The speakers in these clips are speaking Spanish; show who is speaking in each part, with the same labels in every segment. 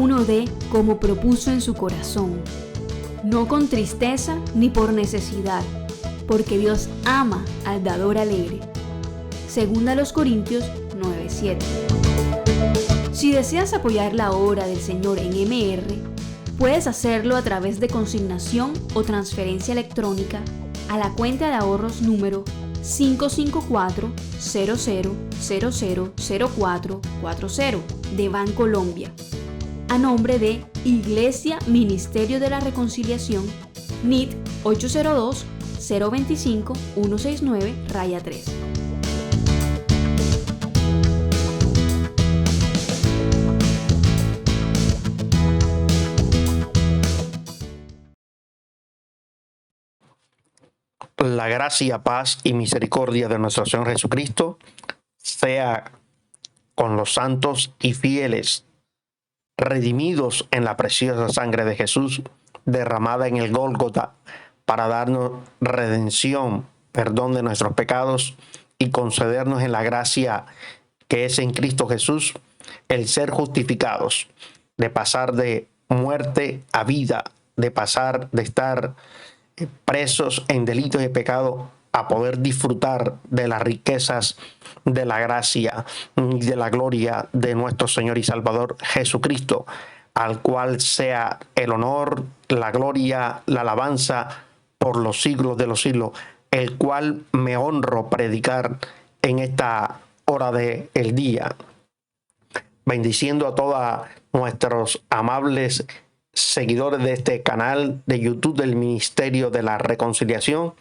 Speaker 1: uno dé como propuso en su corazón, no con tristeza ni por necesidad, porque Dios ama al dador alegre. Segunda a los Corintios 9:7. Si deseas apoyar la obra del Señor en MR, puedes hacerlo a través de consignación o transferencia electrónica a la cuenta de ahorros número 554-00000440 de Bancolombia, a nombre de Iglesia Ministerio de la Reconciliación, NIT 802-025-169-3.
Speaker 2: La gracia, paz y misericordia de nuestro Señor Jesucristo sea con los santos y fieles, redimidos en la preciosa sangre de Jesús, derramada en el Gólgota, para darnos redención, perdón de nuestros pecados y concedernos en la gracia que es en Cristo Jesús, el ser justificados, de pasar de muerte a vida, de pasar de estar presos en delitos y pecado a poder disfrutar de las riquezas de la gracia y de la gloria de nuestro Señor y Salvador Jesucristo, al cual sea el honor, la gloria, la alabanza por los siglos de los siglos, el cual me honro predicar en esta hora del día, bendiciendo a todos nuestros amables seguidores de este canal de YouTube del Ministerio de la Reconciliación,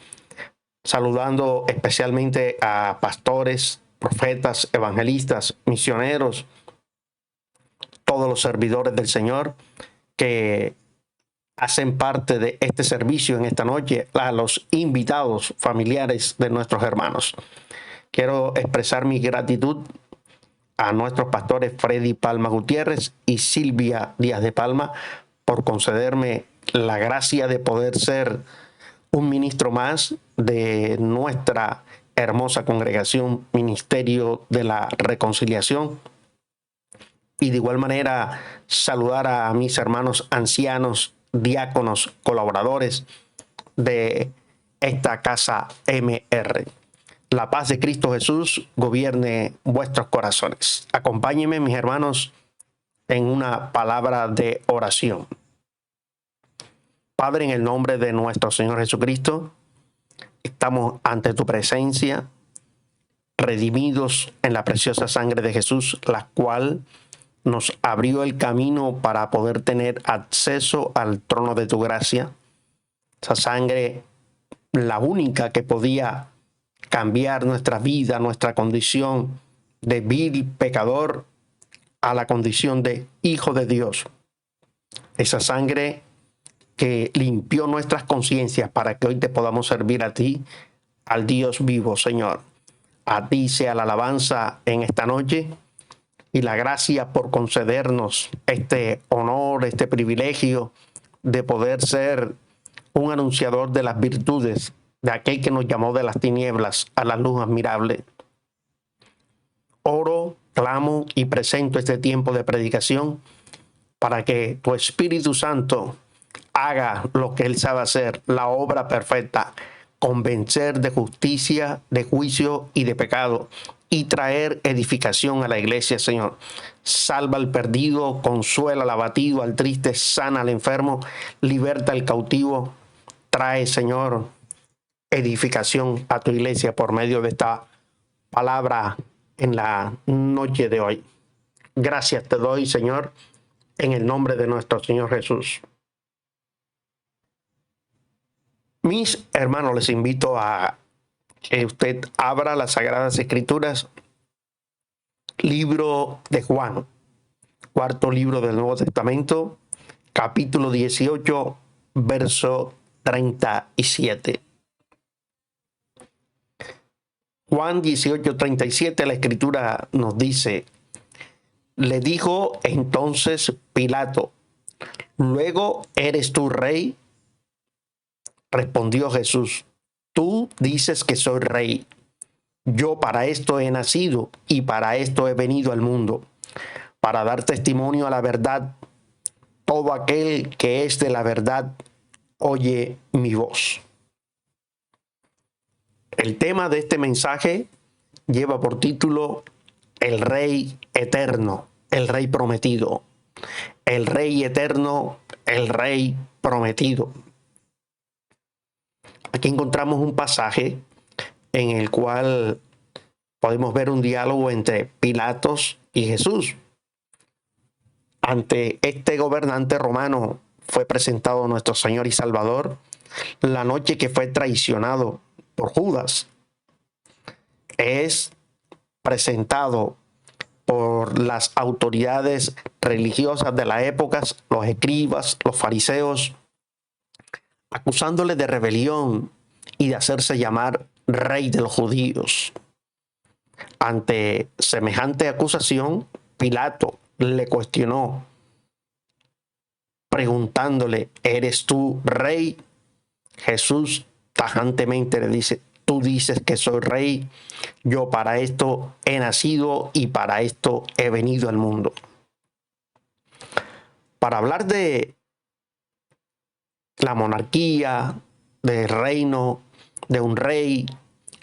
Speaker 2: saludando especialmente a pastores, profetas, evangelistas, misioneros, todos los servidores del Señor que hacen parte de este servicio en esta noche, a los invitados familiares de nuestros hermanos. Quiero expresar mi gratitud a nuestros pastores Freddy Palma Gutiérrez y Silvia Díaz de Palma por concederme la gracia de poder ser un ministro más de nuestra hermosa congregación Ministerio de la Reconciliación. Y de igual manera saludar a mis hermanos ancianos, diáconos, colaboradores de esta casa MR. La paz de Cristo Jesús gobierne vuestros corazones. Acompáñenme, mis hermanos, en una palabra de oración. Padre, en el nombre de nuestro Señor Jesucristo, estamos ante tu presencia, redimidos en la preciosa sangre de Jesús, la cual nos abrió el camino para poder tener acceso al trono de tu gracia. Esa sangre, la única que podía cambiar nuestra vida, nuestra condición de vil pecador a la condición de hijo de Dios. Esa sangre que limpió nuestras conciencias para que hoy te podamos servir a ti, al Dios vivo, Señor. A ti sea la alabanza en esta noche y la gracia por concedernos este honor, este privilegio de poder ser un anunciador de las virtudes de aquel que nos llamó de las tinieblas a la luz admirable. Oro, clamo y presento este tiempo de predicación para que tu Espíritu Santo haga lo que Él sabe hacer, la obra perfecta, convencer de justicia, de juicio y de pecado, y traer edificación a la iglesia, Señor. Salva al perdido, consuela al abatido, al triste, sana al enfermo, liberta al cautivo. Trae, Señor, edificación a tu iglesia por medio de esta palabra en la noche de hoy. Gracias te doy, Señor, en el nombre de nuestro Señor Jesús. Mis hermanos, les invito a que usted abra las Sagradas Escrituras, libro de Juan, cuarto libro del Nuevo Testamento, capítulo 18, verso 37. Juan 18, 37, la Escritura nos dice: le dijo entonces Pilato, ¿luego eres tú rey? Respondió Jesús: tú dices que soy rey. Yo para esto he nacido y para esto he venido al mundo, para dar testimonio a la verdad. todo aquel que es de la verdad oye mi voz. El tema de este mensaje lleva por título El Rey Eterno, el Rey Prometido. El Rey Eterno, el Rey Prometido. Aquí encontramos un pasaje en el cual podemos ver un diálogo entre Pilatos y Jesús. Ante este gobernante romano fue presentado nuestro Señor y Salvador la noche que fue traicionado por Judas. Es presentado por las autoridades religiosas de la época, los escribas, los fariseos, acusándole de rebelión y de hacerse llamar rey de los judíos. Ante semejante acusación, Pilato le cuestionó, preguntándole, ¿eres tú rey? Jesús tajantemente le dice, tú dices que soy rey, yo para esto he nacido y para esto he venido al mundo. Para hablar de la monarquía, del reino, de un rey,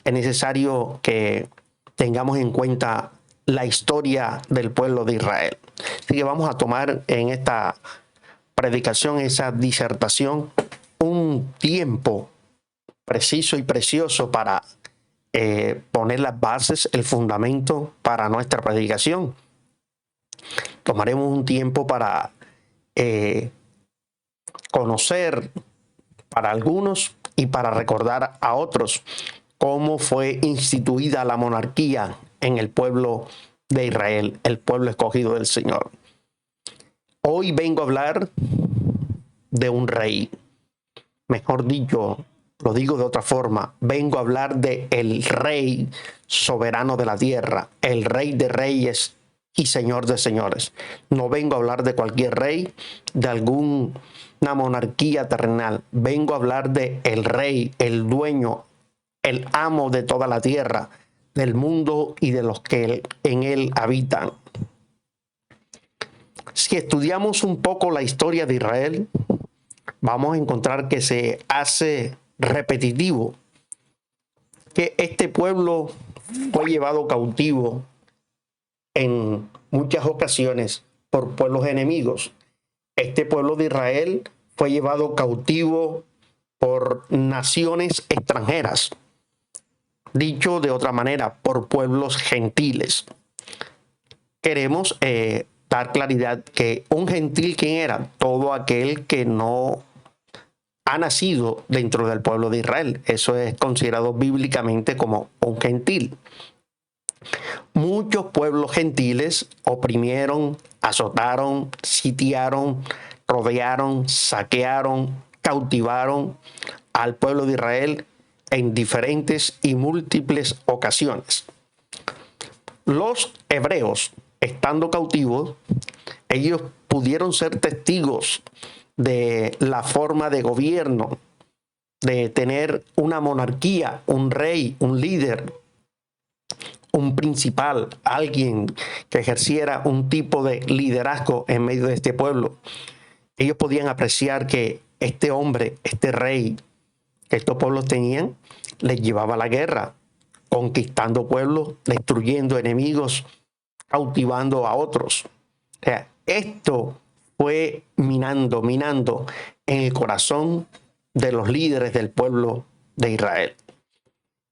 Speaker 2: es necesario que tengamos en cuenta la historia del pueblo de Israel. Así que vamos a tomar en esta predicación, esa disertación, un tiempo preciso y precioso para poner las bases, el fundamento para nuestra predicación. Tomaremos un tiempo para conocer para algunos y para recordar a otros cómo fue instituida la monarquía en el pueblo de Israel, el pueblo escogido del Señor. Hoy vengo a hablar de un rey. Mejor dicho, lo digo de otra forma, vengo a hablar de el rey soberano de la tierra, el rey de reyes y señor de señores. No vengo a hablar de cualquier rey, de alguna monarquía terrenal. Vengo a hablar de el rey, el dueño, el amo de toda la tierra, del mundo y de los que en él habitan. Si estudiamos un poco la historia de Israel, vamos a encontrar que se hace repetitivo que este pueblo fue llevado cautivo en muchas ocasiones por pueblos enemigos. Este pueblo de Israel fue llevado cautivo por naciones extranjeras. Dicho de otra manera, por pueblos gentiles. Queremos dar claridad que un gentil, ¿quién era? Todo aquel que no ha nacido dentro del pueblo de Israel. Eso es considerado bíblicamente como un gentil. Muchos pueblos gentiles oprimieron, azotaron, sitiaron, rodearon, saquearon, cautivaron al pueblo de Israel en diferentes y múltiples ocasiones. Los hebreos, estando cautivos, ellos pudieron ser testigos de la forma de gobierno, de tener una monarquía, un rey, un líder, un principal, alguien que ejerciera un tipo de liderazgo en medio de este pueblo. Ellos podían apreciar que este hombre, este rey que estos pueblos tenían, les llevaba a la guerra, conquistando pueblos, destruyendo enemigos, cautivando a otros. O sea, esto fue minando en el corazón de los líderes del pueblo de Israel.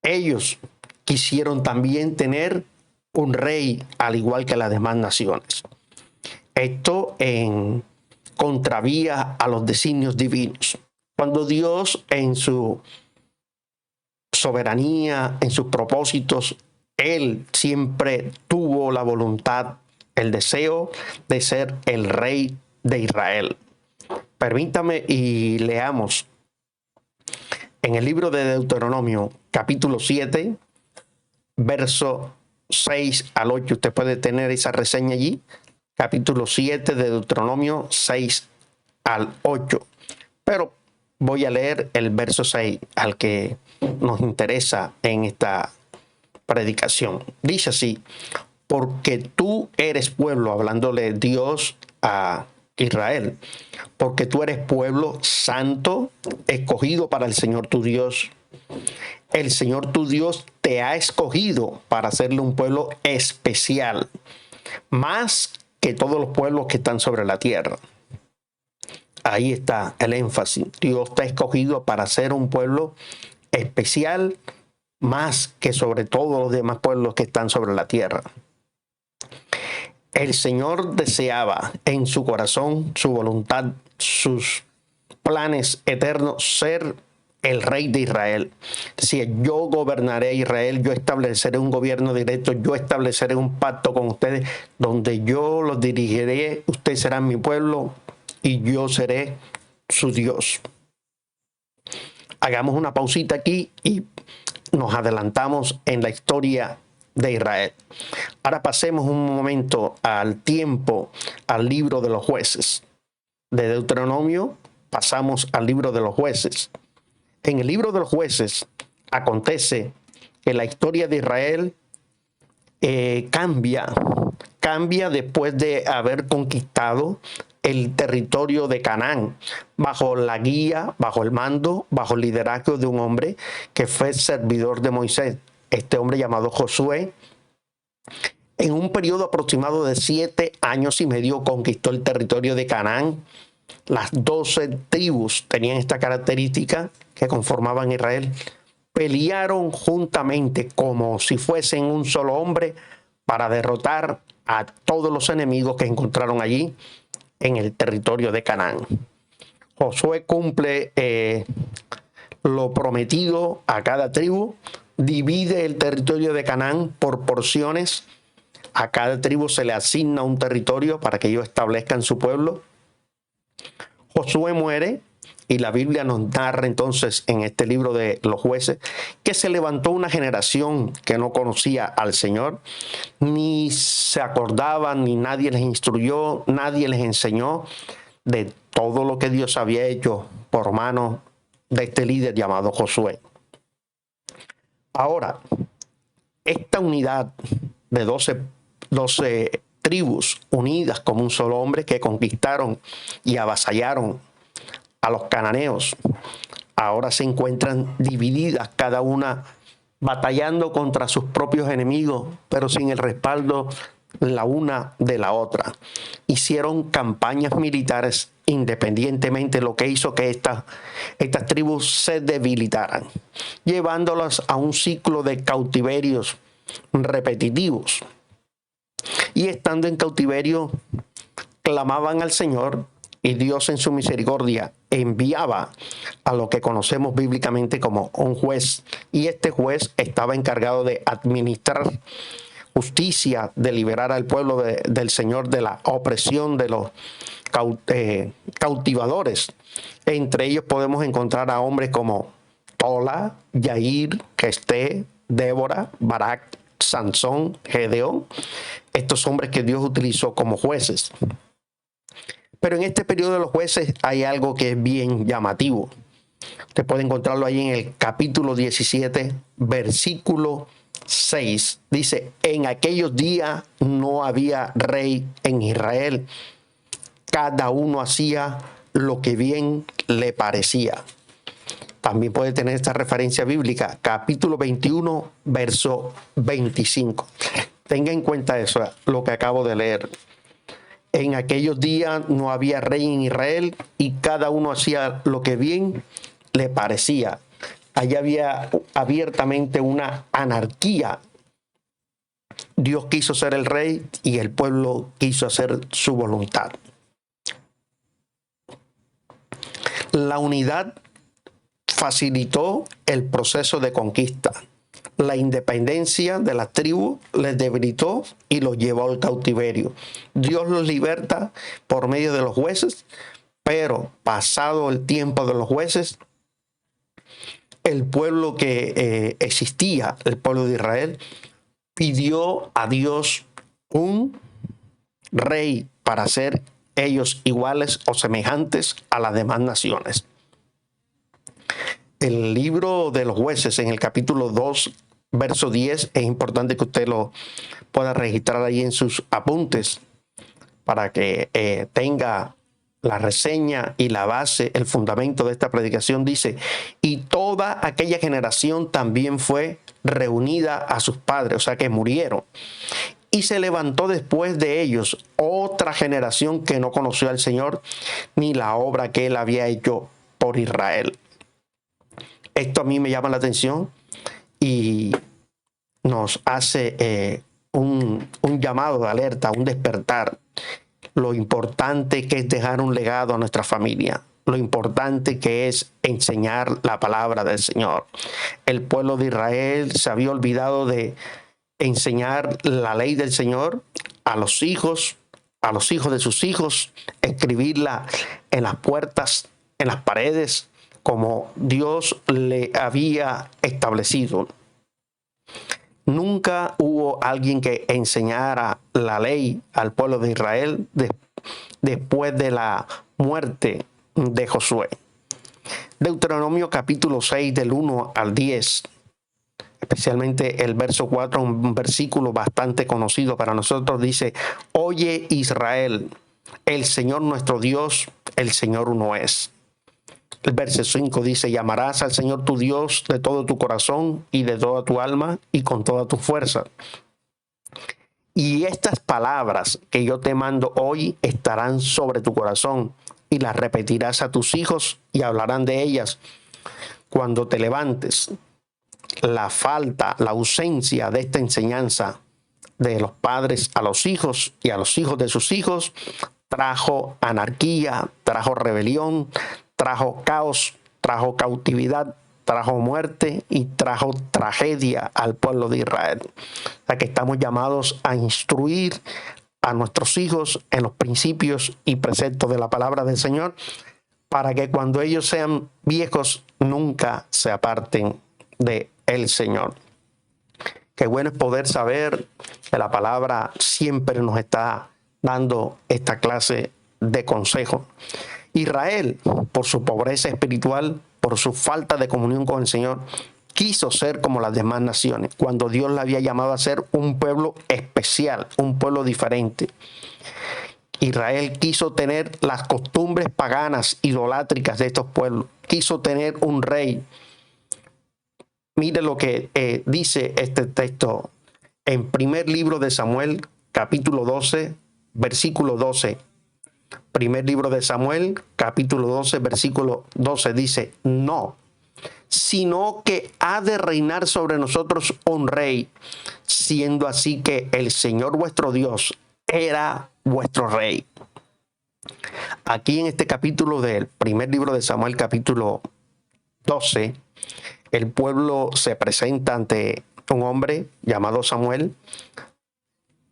Speaker 2: Ellos quisieron también tener un rey al igual que las demás naciones. Esto en contravía a los designios divinos. Cuando Dios en su soberanía, en sus propósitos, Él siempre tuvo la voluntad, el deseo de ser el rey de Israel. Permítame y leamos en el libro de Deuteronomio, capítulo 7, verso 6 al 8. Usted puede tener esa reseña allí. Capítulo 7 de Deuteronomio 6 al 8. Pero voy a leer el verso 6 al que nos interesa en esta predicación. Dice así: porque tú eres pueblo, hablándole Dios a Israel, porque tú eres pueblo santo, escogido para el Señor tu Dios. El Señor tu Dios te ha escogido para hacerle un pueblo especial, más que todos los pueblos que están sobre la tierra. Ahí está el énfasis. Dios te ha escogido para ser un pueblo especial, más que sobre todos los demás pueblos que están sobre la tierra. El Señor deseaba en su corazón, su voluntad, sus planes eternos, ser el rey de Israel. Decía, yo gobernaré a Israel, yo estableceré un gobierno directo, yo estableceré un pacto con ustedes, donde yo los dirigiré, ustedes serán mi pueblo y yo seré su Dios. Hagamos una pausita aquí y nos adelantamos en la historia de Israel. Ahora pasemos un momento al tiempo, al libro de los jueces. De Deuteronomio pasamos al libro de los jueces. En el libro de los jueces acontece que la historia de Israel cambia después de haber conquistado el territorio de Canaán, bajo la guía, bajo el mando, bajo el liderazgo de un hombre que fue servidor de Moisés. Este hombre llamado Josué, en un periodo aproximado de 7 años y medio, conquistó el territorio de Canaán. Las 12 tribus tenían esta característica que conformaban Israel. Pelearon juntamente como si fuesen un solo hombre para derrotar a todos los enemigos que encontraron allí en el territorio de Canaán. Josué cumple lo prometido a cada tribu, divide el territorio de Canaán por porciones. A cada tribu se le asigna un territorio para que ellos establezcan su pueblo. Josué muere y la Biblia nos narra entonces en este libro de los jueces que se levantó una generación que no conocía al Señor, ni se acordaba, ni nadie les instruyó, nadie les enseñó de todo lo que Dios había hecho por mano de este líder llamado Josué. Ahora, esta unidad de 12 tribus unidas como un solo hombre que conquistaron y avasallaron a los cananeos, ahora se encuentran divididas, cada una batallando contra sus propios enemigos, pero sin el respaldo la una de la otra. Hicieron campañas militares independientemente, lo que hizo que estas tribus se debilitaran, llevándolas a un ciclo de cautiverios repetitivos. Y estando en cautiverio, clamaban al Señor, y Dios en su misericordia enviaba a lo que conocemos bíblicamente como un juez. Y este juez estaba encargado de administrar justicia, de liberar al pueblo del Señor de la opresión de los cautivadores. Entre ellos podemos encontrar a hombres como Tola, Yair, Gesté, Débora, Barak, Sansón, Gedeón, estos hombres que Dios utilizó como jueces. Pero en este periodo de los jueces hay algo que es bien llamativo. Usted puede encontrarlo ahí en el capítulo 17, versículo 6. Dice, en aquellos días no había rey en Israel. Cada uno hacía lo que bien le parecía. También puede tener esta referencia bíblica, capítulo 21, verso 25. Tenga en cuenta eso, lo que acabo de leer. En aquellos días no había rey en Israel y cada uno hacía lo que bien le parecía. Allá había abiertamente una anarquía. Dios quiso ser el rey y el pueblo quiso hacer su voluntad. La unidad facilitó el proceso de conquista. La independencia de las tribus les debilitó y los llevó al cautiverio. Dios los liberta por medio de los jueces, pero pasado el tiempo de los jueces, el pueblo que existía, el pueblo de Israel, pidió a Dios un rey para ser ellos iguales o semejantes a las demás naciones. El libro de los jueces, en el capítulo 2, verso 10, es importante que usted lo pueda registrar ahí en sus apuntes para que tenga la reseña y la base, el fundamento de esta predicación dice: y toda aquella generación también fue reunida a sus padres, o sea que murieron. Y se levantó después de ellos otra generación que no conoció al Señor ni la obra que él había hecho por Israel. Esto a mí me llama la atención y nos hace un llamado de alerta, un despertar. Lo importante que es dejar un legado a nuestra familia, lo importante que es enseñar la palabra del Señor. El pueblo de Israel se había olvidado de enseñar la ley del Señor a los hijos de sus hijos, escribirla en las puertas, en las paredes, como Dios le había establecido. Nunca hubo alguien que enseñara la ley al pueblo de Israel después de la muerte de Josué. Deuteronomio capítulo 6 del 1 al 10, especialmente el verso 4, un versículo bastante conocido para nosotros, dice: oye Israel, el Señor nuestro Dios, el Señor uno es. El verso 5 dice: llamarás al Señor tu Dios de todo tu corazón y de toda tu alma y con toda tu fuerza. Y estas palabras que yo te mando hoy estarán sobre tu corazón y las repetirás a tus hijos y hablarán de ellas cuando te levantes. La falta, la ausencia de esta enseñanza de los padres a los hijos y a los hijos de sus hijos trajo anarquía, trajo rebelión, trajo caos, trajo cautividad, trajo muerte y trajo tragedia al pueblo de Israel. O sea que estamos llamados a instruir a nuestros hijos en los principios y preceptos de la palabra del Señor, para que cuando ellos sean viejos nunca se aparten de el Señor. Qué bueno es poder saber que la palabra siempre nos está dando esta clase de consejo. Israel, por su pobreza espiritual, por su falta de comunión con el Señor, quiso ser como las demás naciones, cuando Dios la había llamado a ser un pueblo especial, un pueblo diferente. Israel quiso tener las costumbres paganas, idolátricas de estos pueblos, quiso tener un rey. Mire lo que dice este texto en primer libro de Samuel, capítulo 12, versículo 12. Primer libro de Samuel, capítulo 12, versículo 12, dice: no, sino que ha de reinar sobre nosotros un rey, siendo así que el Señor vuestro Dios era vuestro rey. Aquí en este capítulo del primer libro de Samuel, capítulo 12, el pueblo se presenta ante un hombre llamado Samuel.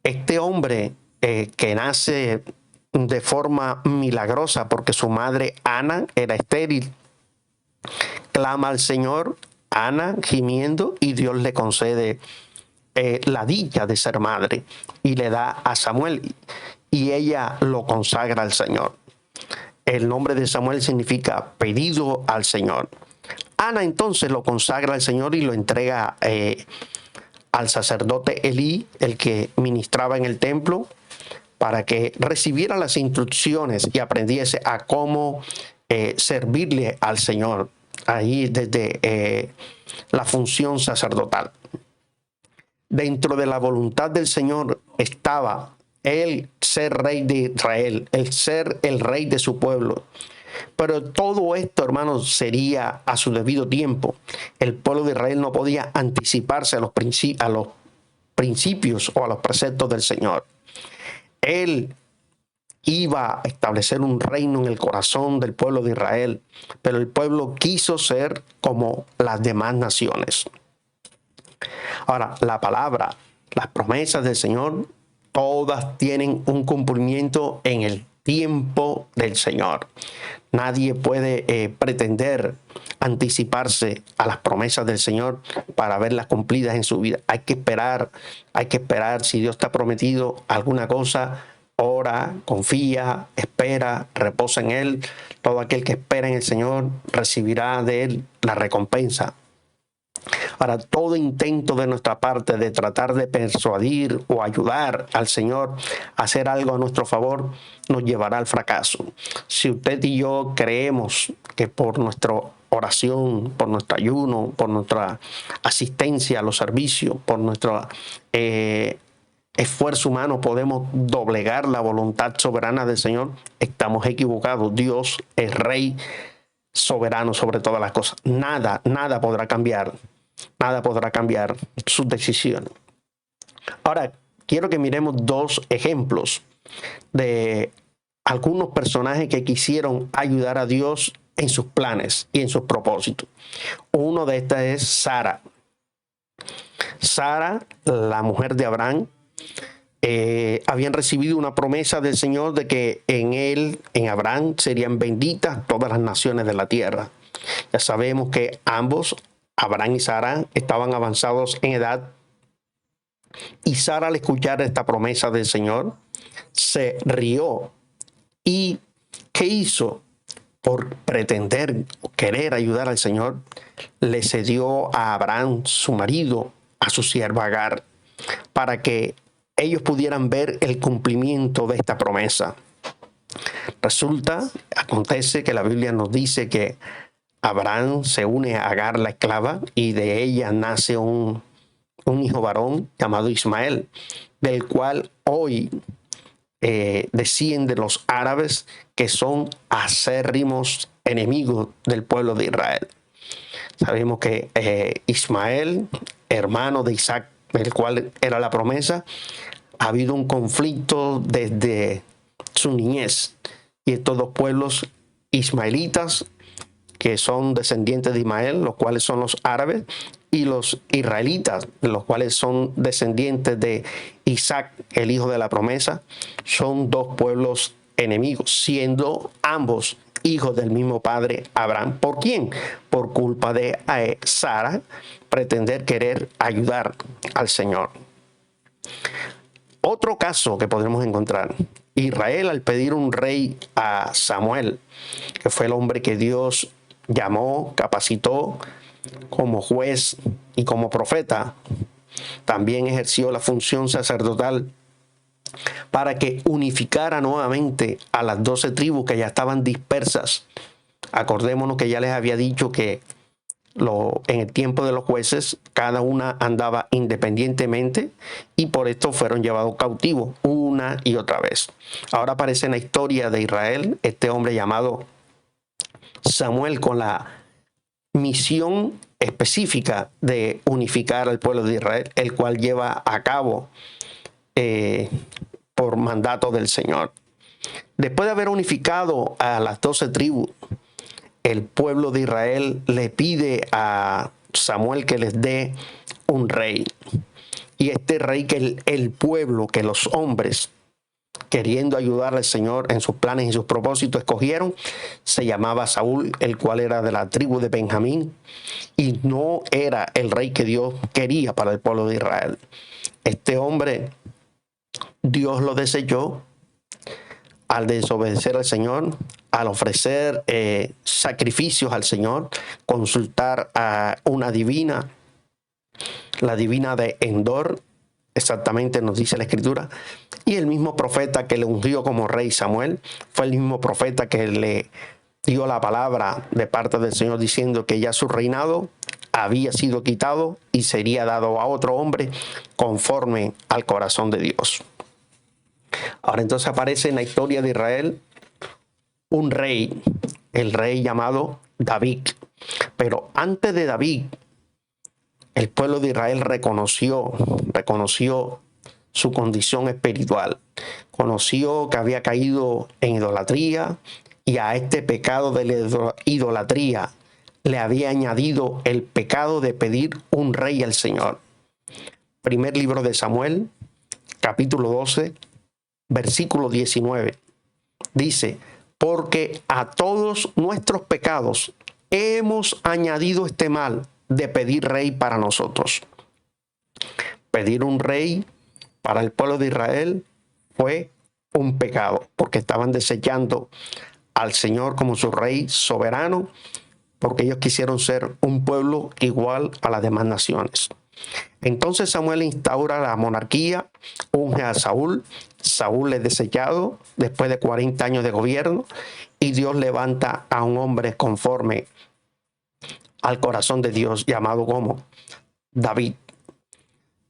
Speaker 2: Este hombre que nace de forma milagrosa porque su madre Ana era estéril, clama al Señor, Ana gimiendo, y Dios le concede la dicha de ser madre y le da a Samuel, y ella lo consagra al Señor. El nombre de Samuel significa pedido al Señor. Ana entonces lo consagra al Señor y lo entrega al sacerdote Elí, el que ministraba en el templo, para que recibiera las instrucciones y aprendiese a cómo servirle al Señor, ahí desde la función sacerdotal. Dentro de la voluntad del Señor estaba el ser rey de Israel, el ser el rey de su pueblo. Pero todo esto, hermanos, sería a su debido tiempo. El pueblo de Israel no podía anticiparse a los principios o a los preceptos del Señor. Él iba a establecer un reino en el corazón del pueblo de Israel, pero el pueblo quiso ser como las demás naciones. Ahora, la palabra, las promesas del Señor, todas tienen un cumplimiento en el tiempo del Señor. Nadie puede pretender anticiparse a las promesas del Señor para verlas cumplidas en su vida. Hay que esperar. Si Dios te ha prometido alguna cosa, ora, confía, espera, reposa en Él. Todo aquel que espera en el Señor recibirá de Él la recompensa. Para todo intento de nuestra parte de tratar de persuadir o ayudar al Señor a hacer algo a nuestro favor, nos llevará al fracaso. Si usted y yo creemos que por nuestra oración, por nuestro ayuno, por nuestra asistencia a los servicios, por nuestro esfuerzo humano podemos doblegar la voluntad soberana del Señor, estamos equivocados. Dios es Rey soberano sobre todas las cosas. Nada podrá cambiar sus decisiones. Ahora, quiero que miremos dos ejemplos de algunos personajes que quisieron ayudar a Dios en sus planes y en sus propósitos. Uno de estos es Sara. Sara, la mujer de Abraham, habían recibido una promesa del Señor de que en Abraham, serían benditas todas las naciones de la tierra. Ya sabemos que ambos, Abraham y Sara, estaban avanzados en edad. Y Sara, al escuchar esta promesa del Señor, se rió. ¿Y qué hizo? Por pretender, querer ayudar al Señor, le cedió a Abraham, su marido, a su sierva Agar, para que ellos pudieran ver el cumplimiento de esta promesa. Acontece que la Biblia nos dice que Abraham se une a Agar, la esclava, y de ella nace un hijo varón llamado Ismael, del cual hoy descienden los árabes, que son acérrimos enemigos del pueblo de Israel. Sabemos que Ismael, hermano de Isaac, el cual era la promesa, ha habido un conflicto desde su niñez. Y estos dos pueblos ismaelitas, que son descendientes de Ismael, los cuales son los árabes, y los israelitas, los cuales son descendientes de Isaac, el hijo de la promesa, son dos pueblos enemigos, siendo ambos hijos del mismo padre Abraham. ¿Por quién? Por culpa de Sara pretender querer ayudar al Señor. Otro caso que podremos encontrar: Israel, al pedir un rey a Samuel, que fue el hombre que Dios llamó, capacitó como juez y como profeta, también ejerció la función sacerdotal para que unificara nuevamente a las 12 tribus que ya estaban dispersas. Acordémonos que ya les había dicho que en el tiempo de los jueces, cada una andaba independientemente, y por esto fueron llevados cautivos una y otra vez. Ahora aparece en la historia de Israel este hombre llamado Samuel, con la misión específica de unificar al pueblo de Israel, el cual lleva a cabo por mandato del Señor. Después de haber unificado a las 12 tribus, el pueblo de Israel le pide a Samuel que les dé un rey. Y este rey que el pueblo, que los hombres, queriendo ayudar al Señor en sus planes y sus propósitos, escogieron, se llamaba Saúl, el cual era de la tribu de Benjamín, y no era el rey que Dios quería para el pueblo de Israel. Este hombre, Dios lo desechó al desobedecer al Señor, al ofrecer sacrificios al Señor, consultar a una divina, la divina de Endor, exactamente nos dice la Escritura. Y el mismo profeta que le ungió como rey, Samuel, fue el mismo profeta que le dio la palabra de parte del Señor diciendo que ya su reinado había sido quitado y sería dado a otro hombre conforme al corazón de Dios. Ahora entonces aparece en la historia de Israel un rey, el rey llamado David. Pero antes de David, el pueblo de Israel reconoció su condición espiritual, conoció que había caído en idolatría, y a este pecado de la idolatría le había añadido el pecado de pedir un rey al Señor. Primer libro de Samuel, capítulo 12, versículo 19, dice: porque a todos nuestros pecados hemos añadido este mal de pedir rey para nosotros. Pedir un rey para el pueblo de Israel fue un pecado, porque estaban desechando al Señor como su rey soberano porque ellos quisieron ser un pueblo igual a las demás naciones. Entonces Samuel instaura la monarquía, unge a Saúl. Saúl es desechado después de 40 años de gobierno y Dios levanta a un hombre conforme al corazón de Dios, llamado como David.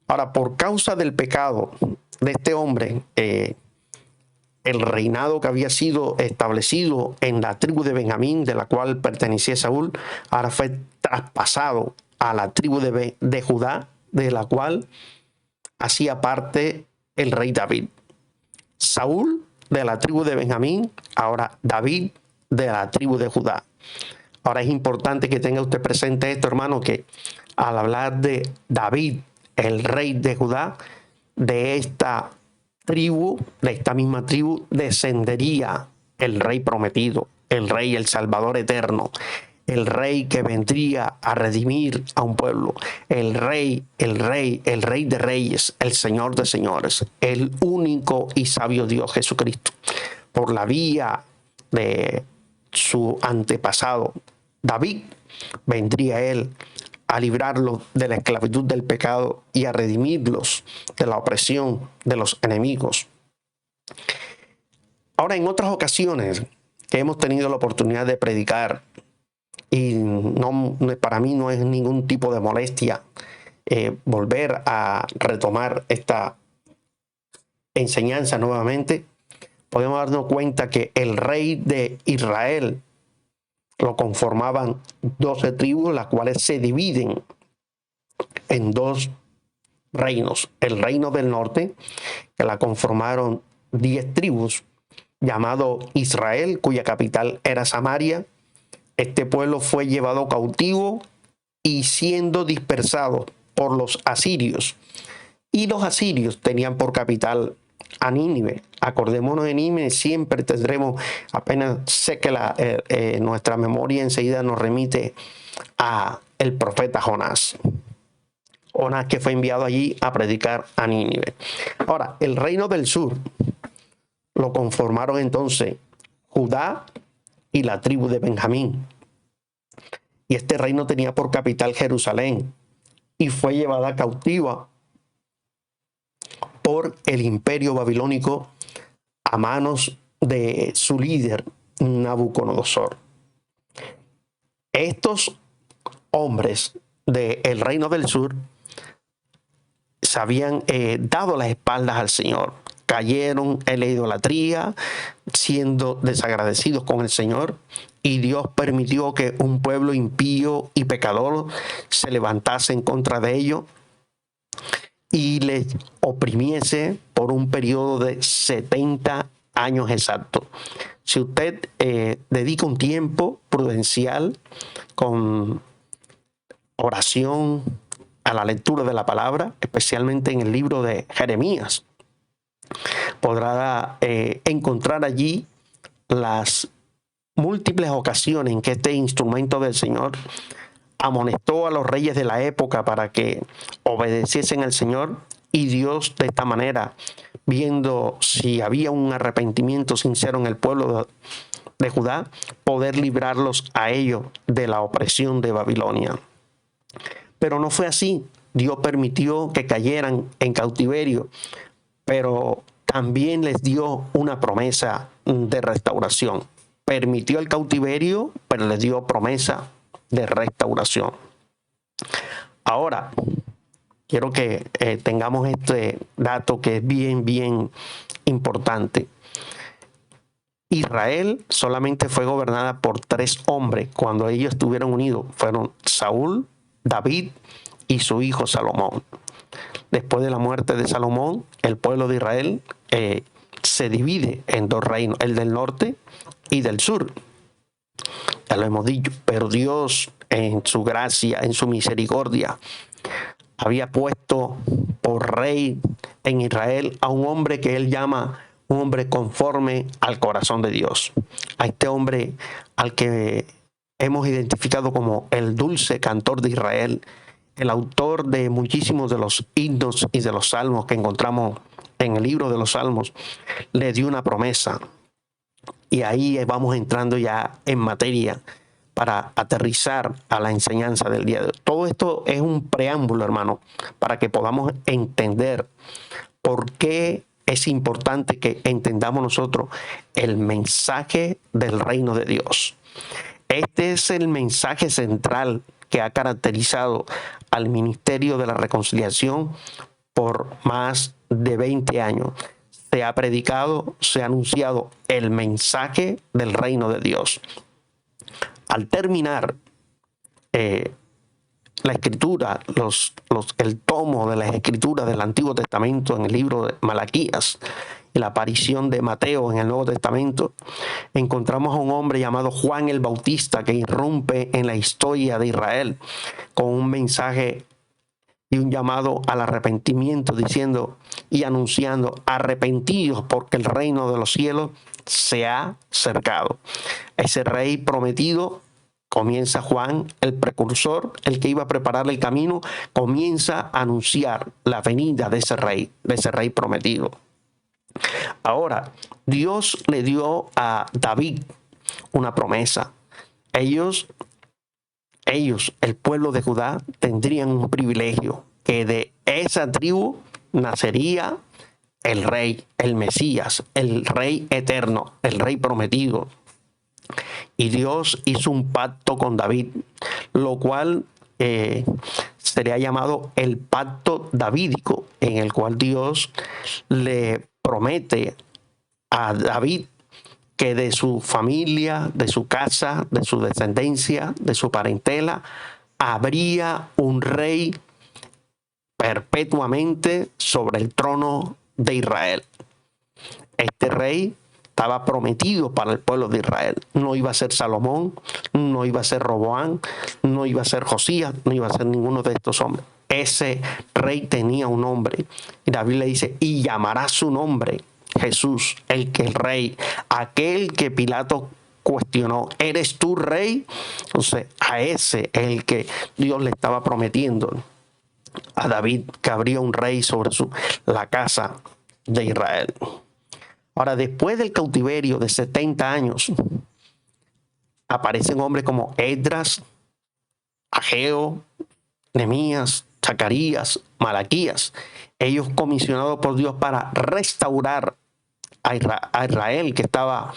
Speaker 2: Ahora, por causa del pecado de este hombre, el reinado que había sido establecido en la tribu de Benjamín, de la cual pertenecía Saúl, ahora fue traspasado a la tribu de Judá, de la cual hacía parte el rey David. Saúl de la tribu de Benjamín, ahora David de la tribu de Judá. Ahora es importante que tenga usted presente esto, hermano, que al hablar de David, el rey de Judá, de esta tribu, de esta misma tribu, descendería el rey prometido, el rey, el Salvador eterno, el rey que vendría a redimir a un pueblo, el rey de reyes, el Señor de señores, el único y sabio Dios Jesucristo. Por la vía de su antepasado David, vendría él a librarlos de la esclavitud del pecado y a redimirlos de la opresión de los enemigos. Ahora, en otras ocasiones que hemos tenido la oportunidad de predicar, y para mí no es ningún tipo de molestia volver a retomar esta enseñanza nuevamente, podemos darnos cuenta que el rey de Israel lo conformaban 12 tribus, las cuales se dividen en dos reinos. El reino del norte, que la conformaron 10 tribus, llamado Israel, cuya capital era Samaria. Este pueblo fue llevado cautivo y siendo dispersado por los asirios. Y los asirios tenían por capital a Nínive. Acordémonos de Nínive, siempre tendremos, apenas sé que nuestra memoria enseguida nos remite a el profeta Jonás. Jonás, que fue enviado allí a predicar a Nínive. Ahora, el reino del sur lo conformaron entonces Judá y la tribu de Benjamín. Y este reino tenía por capital Jerusalén y fue llevada cautiva por el imperio babilónico a manos de su líder Nabucodonosor. Estos hombres del reino del sur se habían dado las espaldas al Señor, cayeron en la idolatría, siendo desagradecidos con el Señor, y Dios permitió que un pueblo impío y pecador se levantase en contra de ellos y les oprimiese por un periodo de 70 años exactos. Si usted dedica un tiempo prudencial con oración a la lectura de la palabra, especialmente en el libro de Jeremías, podrá encontrar allí las múltiples ocasiones en que este instrumento del Señor amonestó a los reyes de la época para que obedeciesen al Señor, y Dios de esta manera, viendo si había un arrepentimiento sincero en el pueblo de Judá, poder librarlos a ellos de la opresión de Babilonia. Pero no fue así. Dios permitió que cayeran en cautiverio, pero también les dio una promesa de restauración. Permitió el cautiverio, pero les dio promesa de restauración. Ahora, quiero que tengamos este dato que es bien importante. Israel solamente fue gobernada por 3 hombres cuando ellos estuvieron unidos. Fueron Saúl, David y su hijo Salomón. Después de la muerte de Salomón, el pueblo de Israel se divide en 2 reinos, el del norte y del sur. Ya lo hemos dicho, pero Dios en su gracia, en su misericordia, había puesto por rey en Israel a un hombre que él llama un hombre conforme al corazón de Dios. A este hombre al que hemos identificado como el dulce cantor de Israel, el autor de muchísimos de los himnos y de los salmos que encontramos en el libro de los salmos, le dio una promesa. Y ahí vamos entrando ya en materia para aterrizar a la enseñanza del día de hoy. Todo esto es un preámbulo, hermano, para que podamos entender por qué es importante que entendamos nosotros el mensaje del reino de Dios. Este es el mensaje central que ha caracterizado al Ministerio de la Reconciliación por más de 20 años. Se ha predicado, se ha anunciado el mensaje del reino de Dios. Al terminar la escritura, el tomo de las escrituras del Antiguo Testamento en el libro de Malaquías y la aparición de Mateo en el Nuevo Testamento, encontramos a un hombre llamado Juan el Bautista que irrumpe en la historia de Israel con un mensaje y un llamado al arrepentimiento, diciendo y anunciando: arrepentidos porque el reino de los cielos se ha acercado. Ese rey prometido, comienza Juan, el precursor, el que iba a preparar el camino, comienza a anunciar la venida de ese rey prometido. Ahora, Dios le dio a David una promesa. Ellos, el pueblo de Judá, tendrían un privilegio, que de esa tribu nacería el rey, el Mesías, el rey eterno, el rey prometido. Y Dios hizo un pacto con David, lo cual sería llamado el pacto davídico, en el cual Dios le promete a David que de su familia, de su casa, de su descendencia, de su parentela, habría un rey perpetuamente sobre el trono de Israel. Este rey estaba prometido para el pueblo de Israel. No iba a ser Salomón, no iba a ser Roboam, no iba a ser Josías, no iba a ser ninguno de estos hombres. Ese rey tenía un nombre. Y David le dice: y llamará su nombre Jesús, el rey, aquel que Pilato cuestionó: ¿eres tú rey? Entonces, a ese es el que Dios le estaba prometiendo a David, que habría un rey sobre la casa de Israel. Ahora, después del cautiverio de 70 años, aparecen hombres como Esdras, Ageo, Nehemías, Zacarías, Malaquías. Ellos comisionados por Dios para restaurar a Israel, que estaba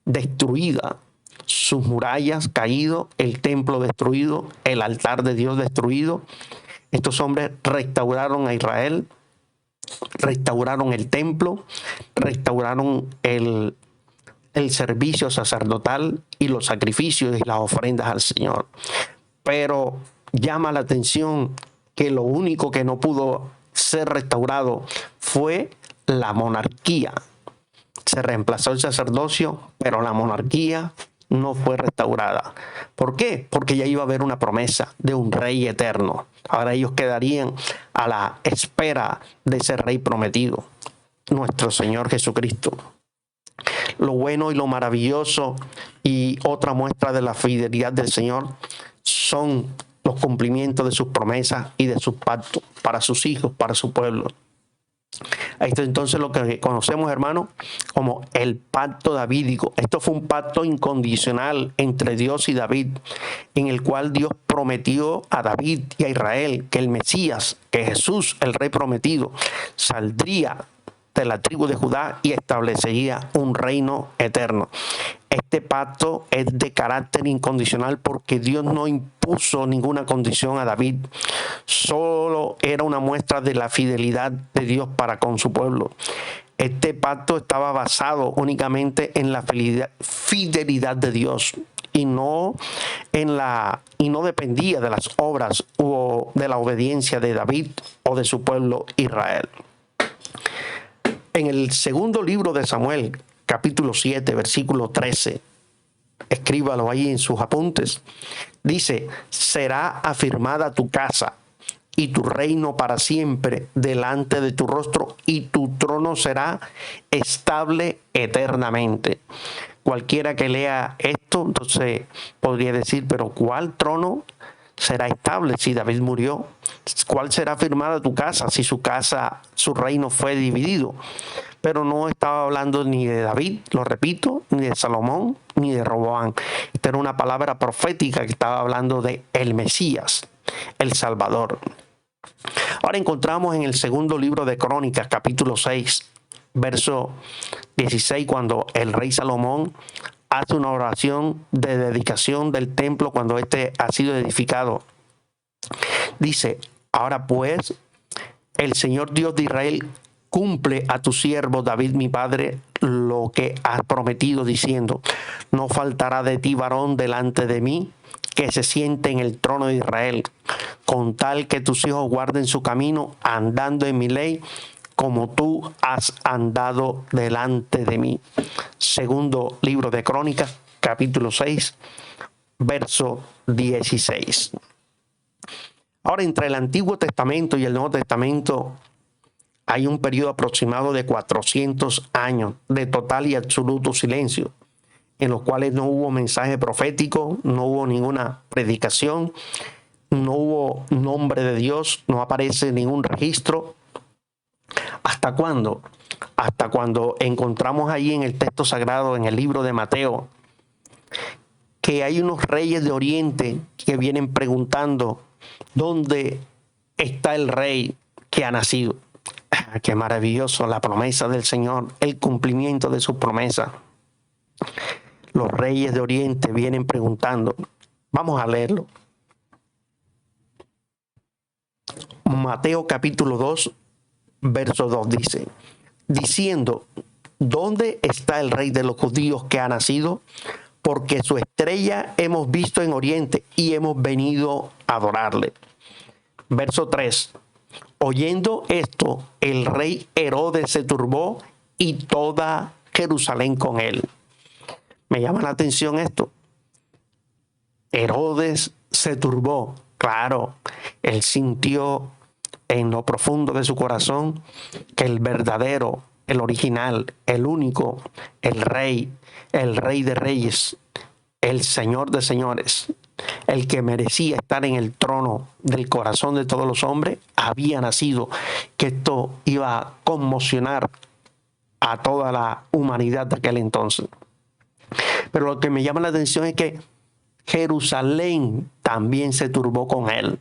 Speaker 2: destruida, sus murallas caído, el templo destruido, el altar de Dios destruido. Estos hombres restauraron a Israel, restauraron el templo, restauraron el servicio sacerdotal y los sacrificios y las ofrendas al Señor. Pero llama la atención que lo único que no pudo ser restaurado fue la monarquía. Se reemplazó el sacerdocio, pero la monarquía no fue restaurada. ¿Por qué? Porque ya iba a haber una promesa de un rey eterno. Ahora ellos quedarían a la espera de ese rey prometido, nuestro Señor Jesucristo. Lo bueno y lo maravilloso y otra muestra de la fidelidad del Señor son los cumplimientos de sus promesas y de sus pactos para sus hijos, para su pueblo. Esto es entonces lo que conocemos, hermano, como el pacto davídico. Esto fue un pacto incondicional entre Dios y David, en el cual Dios prometió a David y a Israel que el Mesías, que Jesús, el rey prometido, saldría de la tribu de Judá y establecería un reino eterno. Este pacto es de carácter incondicional porque Dios no impuso ninguna condición a David. Solo era una muestra de la fidelidad de Dios para con su pueblo. Este pacto estaba basado únicamente en la fidelidad de Dios y no dependía de las obras o de la obediencia de David o de su pueblo Israel. En el segundo libro de Samuel, capítulo 7, versículo 13, escríbalo ahí en sus apuntes, dice: será afirmada tu casa y tu reino para siempre delante de tu rostro, y tu trono será estable eternamente. Cualquiera que lea esto, entonces podría decir: pero ¿cuál trono? será estable si David murió? ¿Cuál será firmada tu casa si su reino fue dividido? Pero no estaba hablando ni de David, lo repito, ni de Salomón, ni de Roboam. Esta era una palabra profética que estaba hablando de el Mesías, el Salvador. Ahora encontramos en el segundo libro de Crónicas, capítulo 6, verso 16, cuando el rey Salomón hace una oración de dedicación del templo cuando éste ha sido edificado. Dice: ahora pues, el Señor Dios de Israel cumple a tu siervo David mi padre lo que has prometido, diciendo: no faltará de ti varón delante de mí que se siente en el trono de Israel, con tal que tus hijos guarden su camino andando en mi ley, como tú has andado delante de mí. Segundo libro de Crónicas, capítulo 6, verso 16. Ahora, entre el Antiguo Testamento y el Nuevo Testamento hay un periodo aproximado de 400 años de total y absoluto silencio, en los cuales no hubo mensaje profético, no hubo ninguna predicación, no hubo nombre de Dios, no aparece ningún registro. ¿Hasta cuándo? Hasta cuando encontramos ahí en el texto sagrado, en el libro de Mateo, que hay unos reyes de Oriente que vienen preguntando: ¿dónde está el rey que ha nacido? Qué maravilloso, la promesa del Señor, el cumplimiento de su promesa. Los reyes de Oriente vienen preguntando. Vamos a leerlo. Mateo capítulo 2, verso 2 dice: diciendo: ¿dónde está el rey de los judíos que ha nacido? Porque su estrella hemos visto en Oriente y hemos venido a adorarle. Verso 3. Oyendo esto, el rey Herodes se turbó y toda Jerusalén con él. Me llama la atención esto. Herodes se turbó. Claro, él sintió en lo profundo de su corazón que el verdadero, el original, el único, el rey de reyes, el Señor de señores, el que merecía estar en el trono del corazón de todos los hombres, había nacido, que esto iba a conmocionar a toda la humanidad de aquel entonces. Pero lo que me llama la atención es que Jerusalén también se turbó con él.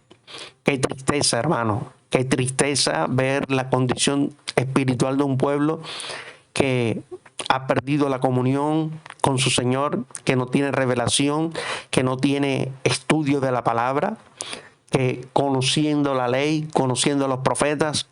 Speaker 2: Qué tristeza, hermano. Qué tristeza ver la condición espiritual de un pueblo que ha perdido la comunión con su Señor, que no tiene revelación, que no tiene estudio de la palabra, que conociendo la ley, conociendo a los profetas,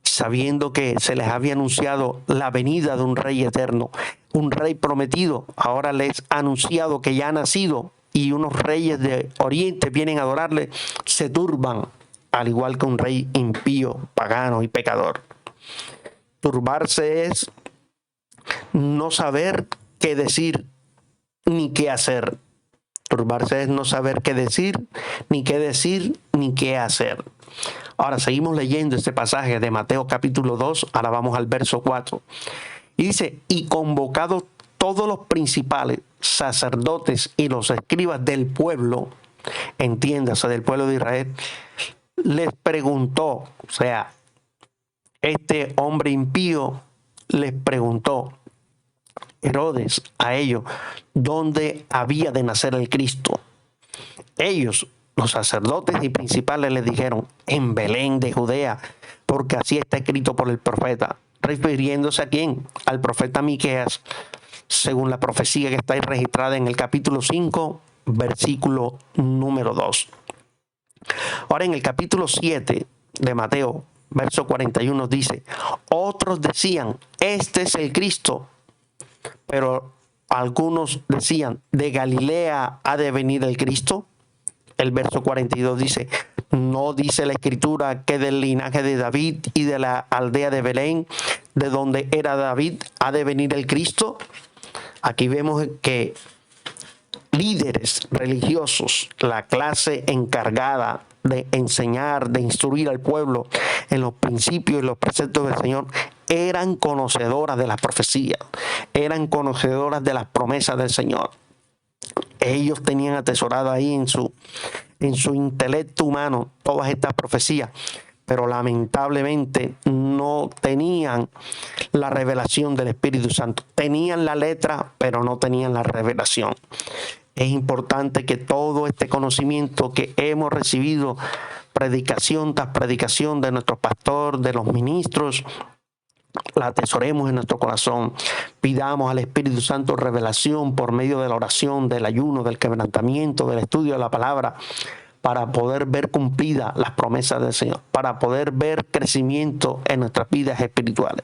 Speaker 2: sabiendo que se les había anunciado la venida de un rey eterno, un rey prometido, ahora les ha anunciado que ya ha nacido y unos reyes de Oriente vienen a adorarle, se turban, al igual que un rey impío, pagano y pecador. Turbarse es no saber qué decir ni qué hacer. Turbarse es no saber qué decir, ni qué hacer. Ahora seguimos leyendo este pasaje de Mateo capítulo 2, ahora vamos al verso 4. Y dice: y convocados todos los principales sacerdotes y los escribas del pueblo, entiéndase, del pueblo de Israel, les preguntó, o sea, este hombre impío les preguntó, Herodes, a ellos, ¿dónde había de nacer el Cristo? Ellos, los sacerdotes y principales, les dijeron: en Belén de Judea, porque así está escrito por el profeta. ¿Refiriéndose a quién? Al profeta Miqueas, según la profecía que está ahí registrada en el capítulo 5, versículo número 2. Ahora en el capítulo 7 de Mateo, verso 41 dice: otros decían, este es el Cristo, pero algunos decían, ¿de Galilea ha de venir el Cristo? El verso 42 dice: ¿no dice la Escritura que del linaje de David y de la aldea de Belén, de donde era David, ha de venir el Cristo? Aquí vemos que líderes religiosos, la clase encargada de enseñar, de instruir al pueblo en los principios y los preceptos del Señor, eran conocedoras de las profecías, eran conocedoras de las promesas del Señor. Ellos tenían atesorado ahí en en su intelecto humano todas estas profecías, pero lamentablemente no tenían la revelación del Espíritu Santo. Tenían la letra, pero no tenían la revelación. Es importante que todo este conocimiento que hemos recibido, predicación tras predicación de nuestro pastor, de los ministros, la atesoremos en nuestro corazón. Pidamos al Espíritu Santo revelación por medio de la oración, del ayuno, del quebrantamiento, del estudio de la palabra, para poder ver cumplidas las promesas del Señor, para poder ver crecimiento en nuestras vidas espirituales.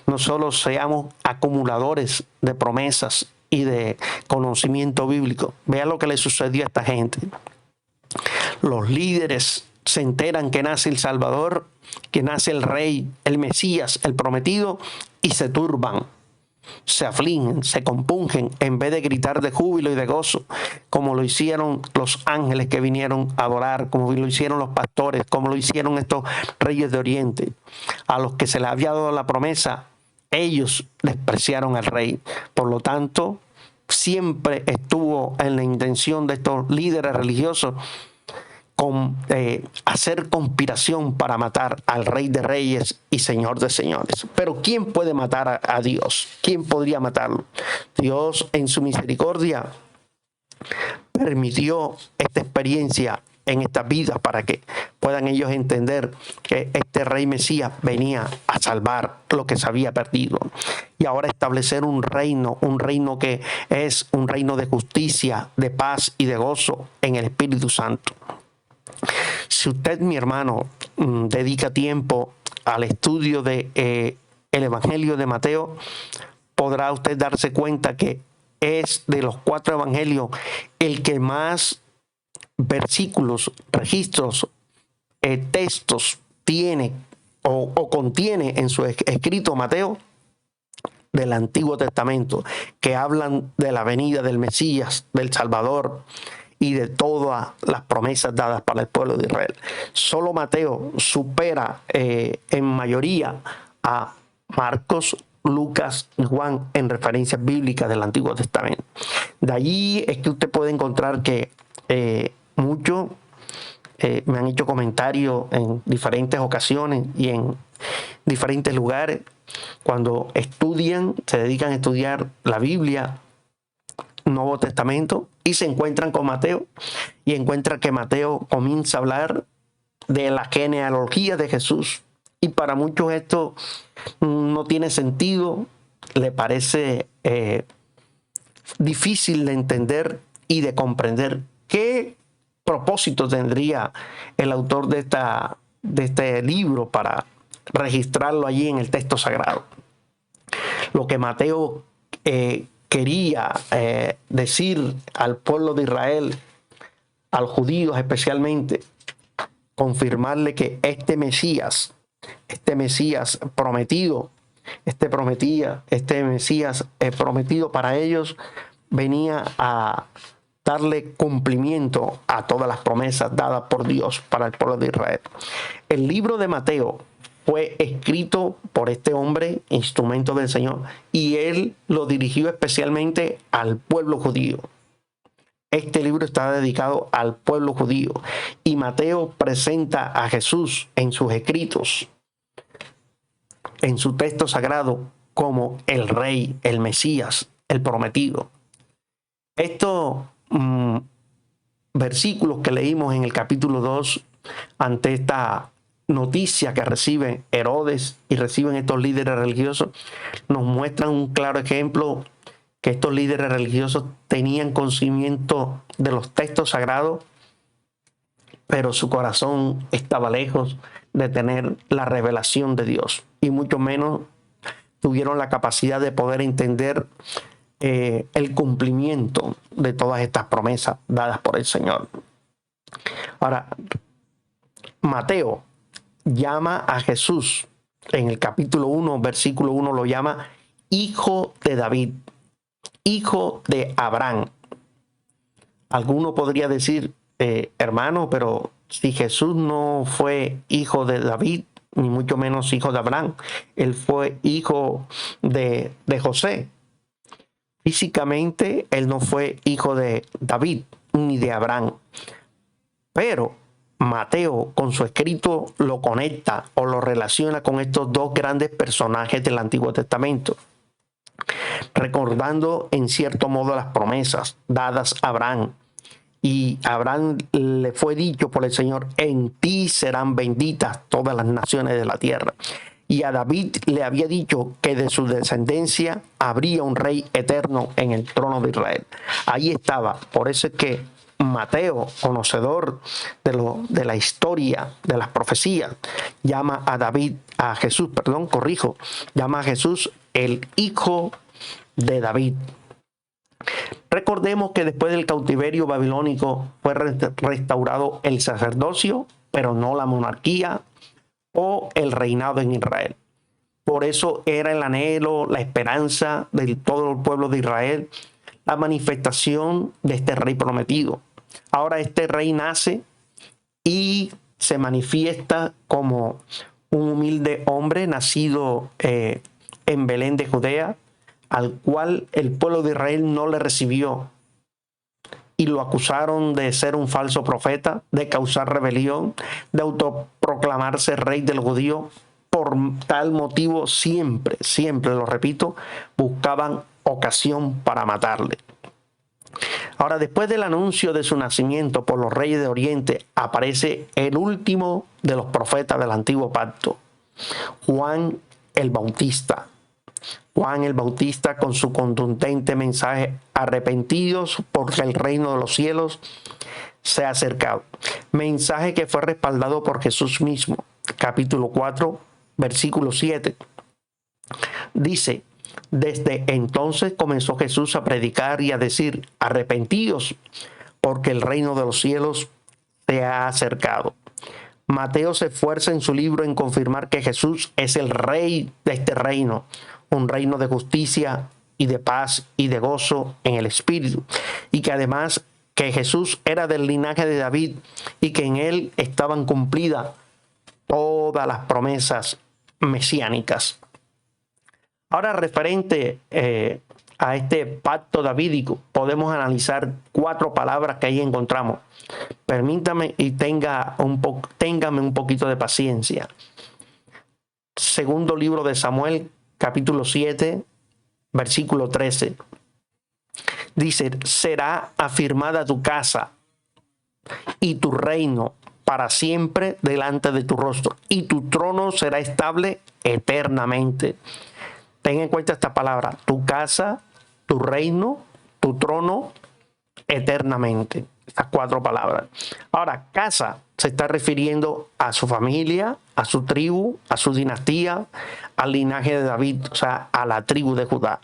Speaker 2: No solo seamos acumuladores de promesas y de conocimiento bíblico. Vea lo que le sucedió a esta gente. Los líderes se enteran que nace el Salvador, que nace el Rey, el Mesías, el prometido, y se turban, se afligen, se compungen, en vez de gritar de júbilo y de gozo, como lo hicieron los ángeles que vinieron a adorar, como lo hicieron los pastores, como lo hicieron estos reyes de Oriente. A los que se les había dado la promesa, ellos despreciaron al Rey. Por lo tanto, siempre estuvo en la intención de estos líderes religiosos hacer conspiración para matar al Rey de Reyes y Señor de Señores. Pero ¿quién puede matar a Dios? ¿Quién podría matarlo? Dios, en su misericordia, permitió esta experiencia en estas vidas para que puedan ellos entender que este Rey Mesías venía a salvar lo que se había perdido y ahora establecer un reino que es un reino de justicia, de paz y de gozo en el Espíritu Santo. Si usted, mi hermano, dedica tiempo al estudio de el Evangelio de Mateo, podrá usted darse cuenta que es de los 4 evangelios el que más versículos, registros, textos tiene o contiene en su escrito Mateo del Antiguo Testamento, que hablan de la venida del Mesías, del Salvador y de todas las promesas dadas para el pueblo de Israel. Solo Mateo supera en mayoría a Marcos, Lucas y Juan en referencias bíblicas del Antiguo Testamento. De allí es que usted puede encontrar que muchos me han hecho comentarios en diferentes ocasiones y en diferentes lugares cuando estudian, se dedican a estudiar la Biblia, Nuevo Testamento, y se encuentran con Mateo y encuentran que Mateo comienza a hablar de la genealogía de Jesús, y para muchos esto no tiene sentido, le parece difícil de entender y de comprender. ¿Qué propósito tendría el autor de este libro para registrarlo allí en el texto sagrado? Lo que Mateo quería decir al pueblo de Israel, a los judíos especialmente, confirmarle que este Mesías prometido, este Mesías prometido para ellos, venía a darle cumplimiento a todas las promesas dadas por Dios para el pueblo de Israel. El libro de Mateo fue escrito por este hombre, instrumento del Señor, y él lo dirigió especialmente al pueblo judío. Este libro está dedicado al pueblo judío y Mateo presenta a Jesús en sus escritos, en su texto sagrado, como el Rey, el Mesías, el prometido. Estos versículos que leímos en el capítulo 2, ante esta noticia que recibe Herodes y reciben estos líderes religiosos, nos muestran un claro ejemplo que estos líderes religiosos tenían conocimiento de los textos sagrados, pero su corazón estaba lejos de tener la revelación de Dios, y mucho menos tuvieron la capacidad de poder entender el cumplimiento de todas estas promesas dadas por el Señor. Ahora, Mateo llama a Jesús en el capítulo 1, versículo 1, lo llama hijo de David, hijo de Abraham. Alguno podría decir, hermano, pero si Jesús no fue hijo de David, ni mucho menos hijo de Abraham, él fue hijo de José. Físicamente, él no fue hijo de David ni de Abraham, Pero Mateo con su escrito lo conecta o lo relaciona con estos dos grandes personajes del Antiguo Testamento, recordando en cierto modo las promesas dadas a Abraham. Y a Abraham le fue dicho por el Señor: en ti serán benditas todas las naciones de la tierra. Y a David le había dicho que de su descendencia habría un rey eterno en el trono de Israel. Ahí estaba. Por eso es que Mateo, conocedor de la historia, de las profecías, llama a Jesús el hijo de David. Recordemos que después del cautiverio babilónico fue restaurado el sacerdocio, pero no la monarquía o el reinado en Israel. Por eso era el anhelo, la esperanza de todo el pueblo de Israel, la manifestación de este rey prometido. Ahora este rey nace y se manifiesta como un humilde hombre nacido en Belén de Judea, al cual el pueblo de Israel no le recibió y lo acusaron de ser un falso profeta, de causar rebelión, de autoproclamarse rey del judío. Por tal motivo siempre, lo repito, buscaban ocasión para matarle. Ahora, después del anuncio de su nacimiento por los reyes de Oriente, aparece el último de los profetas del Antiguo Pacto, Juan el Bautista. Juan el Bautista, con su contundente mensaje: arrepentidos porque el reino de los cielos se ha acercado. Mensaje que fue respaldado por Jesús mismo. Capítulo 4, versículo 7. Dice: desde entonces comenzó Jesús a predicar y a decir: arrepentidos porque el reino de los cielos se ha acercado. Mateo se esfuerza en su libro en confirmar que Jesús es el rey de este reino, un reino de justicia y de paz y de gozo en el Espíritu, y que además que Jesús era del linaje de David y que en él estaban cumplidas todas las promesas mesiánicas. Ahora, referente a este pacto davídico, podemos analizar 4 palabras que ahí encontramos. Permítame y téngame un poquito de paciencia. Segundo libro de Samuel, capítulo 7, versículo 13. Dice: será afirmada tu casa y tu reino para siempre delante de tu rostro, y tu trono será estable eternamente. Ten en cuenta esta palabra: tu casa, tu reino, tu trono, eternamente. Estas 4 palabras. Ahora, casa se está refiriendo a su familia, a su tribu, a su dinastía, al linaje de David, o sea, a la tribu de Judá.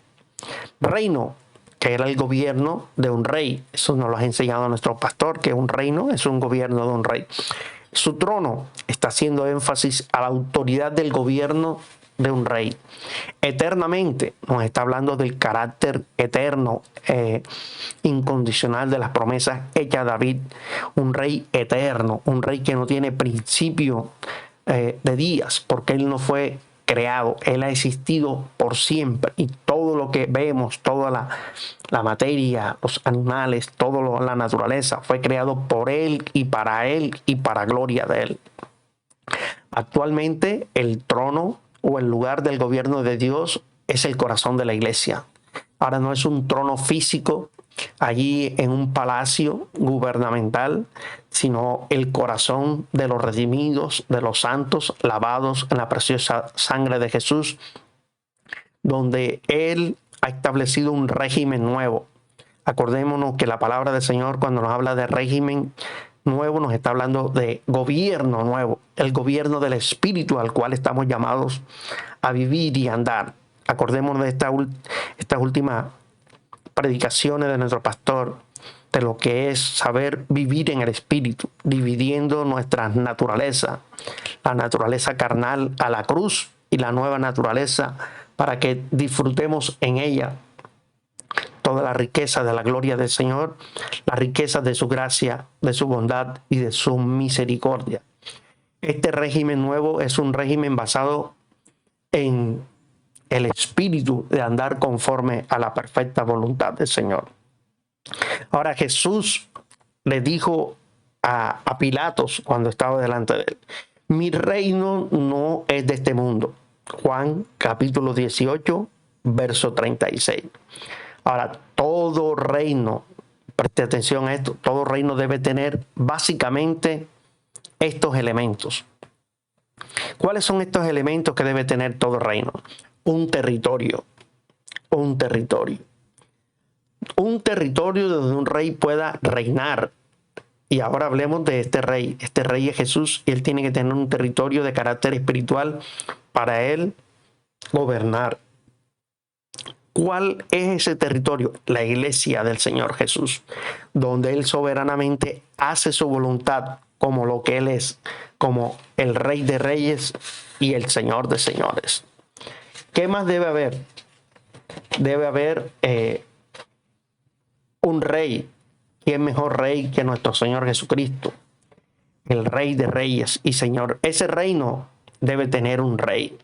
Speaker 2: Reino, que era el gobierno de un rey. Eso nos lo ha enseñado nuestro pastor, que un reino es un gobierno de un rey. Su trono está haciendo énfasis a la autoridad del gobierno de un rey. Eternamente nos está hablando del carácter eterno, incondicional de las promesas hechas a David. Un rey eterno, un rey que no tiene principio de días, porque él no fue creado, él ha existido por siempre, y todo lo que vemos, toda la materia, los animales, toda la naturaleza fue creado por él y para gloria de él. Actualmente el trono o el lugar del gobierno de Dios es el corazón de la iglesia. Ahora no es un trono físico allí en un palacio gubernamental, sino el corazón de los redimidos, de los santos, lavados en la preciosa sangre de Jesús, donde Él ha establecido un régimen nuevo. Acordémonos que la palabra del Señor, cuando nos habla de régimen nuevo, nos está hablando de gobierno nuevo, el gobierno del Espíritu al cual estamos llamados a vivir y andar. Acordémonos de estas últimas predicaciones de nuestro pastor, de lo que es saber vivir en el Espíritu, dividiendo nuestra naturaleza, la naturaleza carnal a la cruz y la nueva naturaleza, para que disfrutemos en ella toda la riqueza de la gloria del Señor, la riqueza de su gracia, de su bondad y de su misericordia. Este régimen nuevo es un régimen basado en el espíritu de andar conforme a la perfecta voluntad del Señor. Ahora, Jesús le dijo a Pilatos cuando estaba delante de él. Mi reino no es de este mundo. Juan capítulo 18, verso 36. Ahora, todo reino, preste atención a esto, todo reino debe tener básicamente estos elementos. ¿Cuáles son estos elementos que debe tener todo reino? Un territorio. Un territorio. Un territorio donde un rey pueda reinar. Y ahora hablemos de este rey. Este rey es Jesús y él tiene que tener un territorio de carácter espiritual para él gobernar. ¿Cuál es ese territorio? La iglesia del Señor Jesús, donde él soberanamente hace su voluntad como lo que él es, como el Rey de Reyes y el Señor de Señores. ¿Qué más debe haber? Debe haber un rey. ¿Quién mejor rey que nuestro Señor Jesucristo? El Rey de Reyes y Señor. Ese reino debe tener un rey.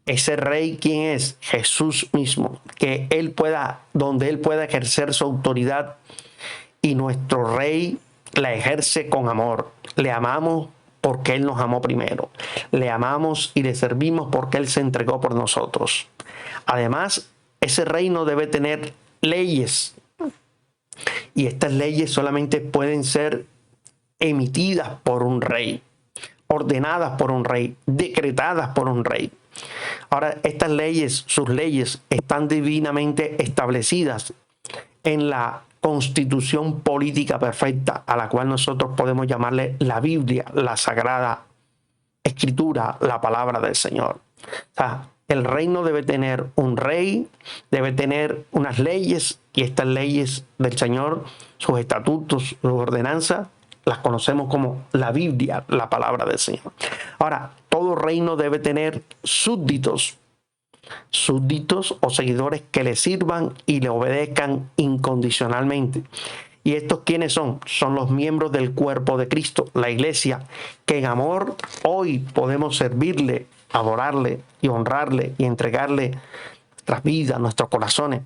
Speaker 2: Ese rey, ¿quién es? Jesús mismo. Que él pueda, donde él pueda ejercer su autoridad, y nuestro rey la ejerce con amor. Le amamos porque él nos amó primero. Le amamos y le servimos porque él se entregó por nosotros. Además, ese reino debe tener leyes. Y estas leyes solamente pueden ser emitidas por un rey, ordenadas por un rey, decretadas por un rey. Ahora, estas leyes, sus leyes, están divinamente establecidas en la constitución política perfecta, a la cual nosotros podemos llamarle la Biblia, la Sagrada Escritura, la palabra del Señor. O sea, el reino debe tener un rey, debe tener unas leyes, y estas leyes del Señor, sus estatutos, sus ordenanzas, las conocemos como la Biblia, la palabra del Señor. Ahora, todo reino debe tener súbditos o seguidores que le sirvan y le obedezcan incondicionalmente. ¿Y estos quiénes son? Son los miembros del cuerpo de Cristo, la iglesia, que en amor hoy podemos servirle, adorarle y honrarle y entregarle nuestras vidas, nuestros corazones,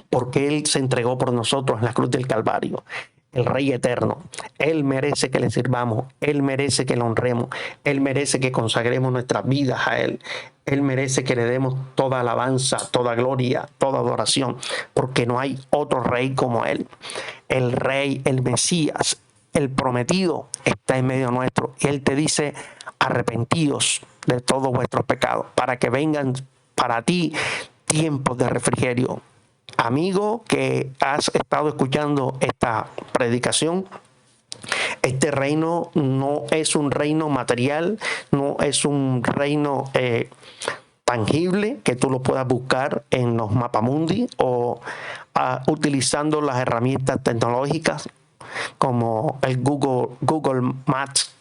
Speaker 2: porque él se entregó por nosotros en la cruz del Calvario. El Rey eterno, él merece que le sirvamos, él merece que le honremos, él merece que consagremos nuestras vidas a él, él merece que le demos toda alabanza, toda gloria, toda adoración, porque no hay otro rey como él. El Rey, el Mesías, el prometido está en medio nuestro, y él te dice: arrepentidos de todos vuestros pecados, para que vengan para ti tiempos de refrigerio. Amigo que has estado escuchando esta predicación, este reino no es un reino material, no es un reino tangible que tú lo puedas buscar en los mapamundi o utilizando las herramientas tecnológicas como el Google Maps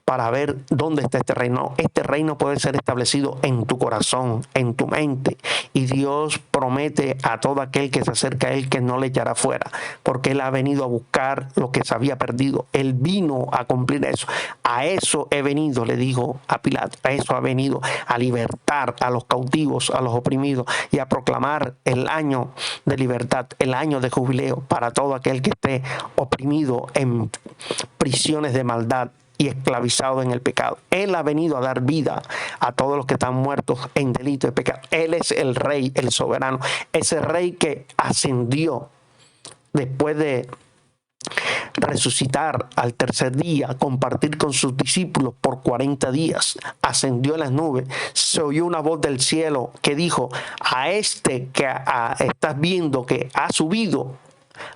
Speaker 2: para ver dónde está este reino. Este reino puede ser establecido en tu corazón, en tu mente. Y Dios promete a todo aquel que se acerca a él que no le echará fuera, porque él ha venido a buscar lo que se había perdido. Él vino a cumplir eso. A eso he venido, le dijo a Pilato. A eso ha venido, a libertar a los cautivos, a los oprimidos, y a proclamar el año de libertad, el año de jubileo para todo aquel que esté oprimido en prisiones de maldad y esclavizado en el pecado. Él ha venido a dar vida a todos los que están muertos en delito de pecado. Él es el Rey, el soberano, ese Rey que ascendió después de resucitar al tercer día, compartir con sus discípulos por 40 días, ascendió en las nubes. Se oyó una voz del cielo que dijo: a este que estás viendo que ha subido,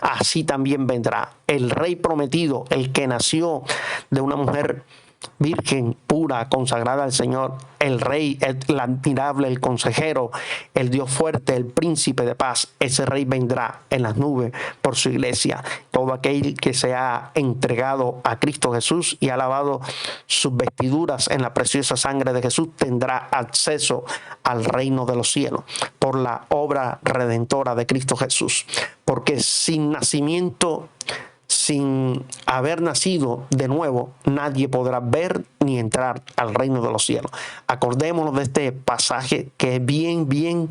Speaker 2: así también vendrá. El Rey prometido, el que nació de una mujer virgen, pura, consagrada al Señor, el Rey, el admirable, el consejero, el Dios fuerte, el príncipe de paz. Ese Rey vendrá en las nubes por su iglesia. Todo aquel que se ha entregado a Cristo Jesús y ha lavado sus vestiduras en la preciosa sangre de Jesús tendrá acceso al reino de los cielos por la obra redentora de Cristo Jesús. Porque sin nacimiento, sin haber nacido de nuevo, nadie podrá ver ni entrar al reino de los cielos. Acordémonos de este pasaje que es bien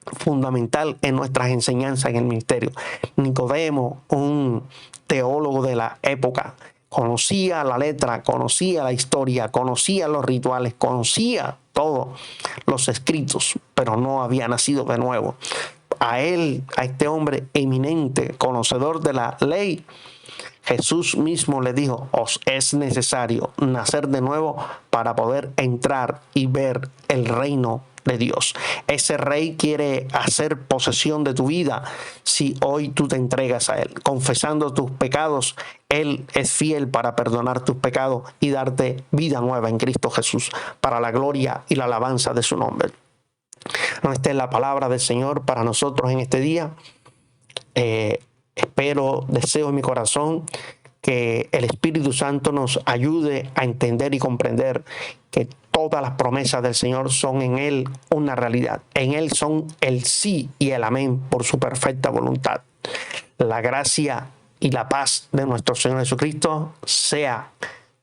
Speaker 2: fundamental en nuestras enseñanzas en el ministerio. Nicodemo, un teólogo de la época, conocía la letra, conocía la historia, conocía los rituales, conocía todos los escritos, pero no había nacido de nuevo. A él, a este hombre eminente, conocedor de la ley, Jesús mismo le dijo: os es necesario nacer de nuevo para poder entrar y ver el reino de Dios. Ese rey quiere hacer posesión de tu vida si hoy tú te entregas a él. Confesando tus pecados, él es fiel para perdonar tus pecados y darte vida nueva en Cristo Jesús, para la gloria y la alabanza de su nombre. Esta es la palabra del Señor para nosotros en este día. Espero, deseo en mi corazón que el Espíritu Santo nos ayude a entender y comprender que todas las promesas del Señor son en Él una realidad. En Él son el sí y el amén por su perfecta voluntad. La gracia y la paz de nuestro Señor Jesucristo sea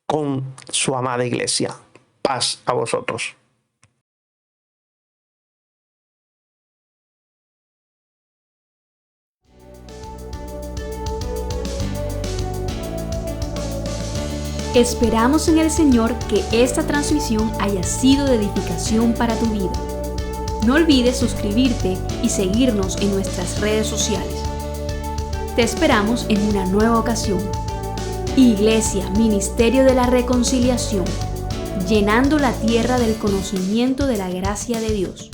Speaker 2: con su amada iglesia. Paz a vosotros.
Speaker 1: Esperamos en el Señor que esta transmisión haya sido de edificación para tu vida. No olvides suscribirte y seguirnos en nuestras redes sociales. Te esperamos en una nueva ocasión. Iglesia, Ministerio de la Reconciliación, llenando la tierra del conocimiento de la gracia de Dios.